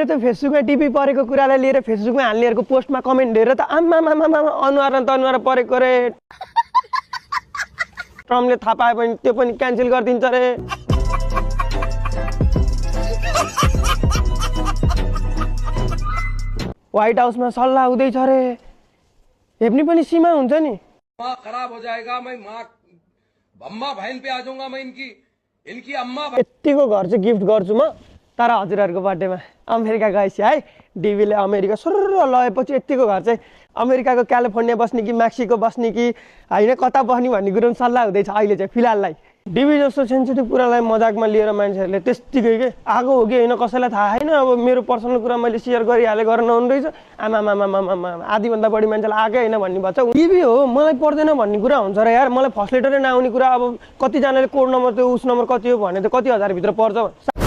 मेरो त फेसबुकमा टिपी परेको कुरालाई लिएर फेसबुकमा हाल्नेहरूको पोस्टमा कमेन्ट हेरेर त अनुहार त अनुहार परेको रे ट्रम्पले थाहा पायो भने त्यो पनि क्यान्सल गरिदिन्छ रे। व्हाइट हाउसमा सल्लाह हुँदैछ रे हेप्ने पनि सीमा हुन्छ नि। खराब हो जाएगा मैं माँ अम्मा बहन पे आ जाऊंगा मैं इनकी अम्मा। यतिको घर चाहिँ गिफ्ट गर्छु म तर हजुरहरूको बर्थडेमा अमेरिका गएपछि है डिबीले अमेरिका सुरु लगेपछि यतिको घर चाहिँ अमेरिकाको क्यालिफोर्निया बस्ने कि मेक्सिको बस्ने कि होइन कता बस्ने भन्ने कुरो सल्लाह हुँदैछ अहिले चाहिँ फिलहाललाई। डिबी जस्तो सेन्सिटिभ कुरालाई मजाकमा लिएर मान्छेहरूले त्यस्तिकै के आगो हो कि होइन कसैलाई थाहा छैन। अब मेरो पर्सनल कुरा मैले सेयर गरिहालेँ गर्न नहुने रहेछ आमामामामामा आधीभन्दा बढी मान्छेलाई आएकै होइन भन्ने भन्छ। डिबी हो मलाई पर्दैन भन्ने कुरा हुन्छ र यार। मलाई फर्स्ट लेटरै नआउने कुरा अब कतिजनाले कोड नम्बर त्यो उस नम्बर कति हो भने त कति हजारभित्र पर्छ।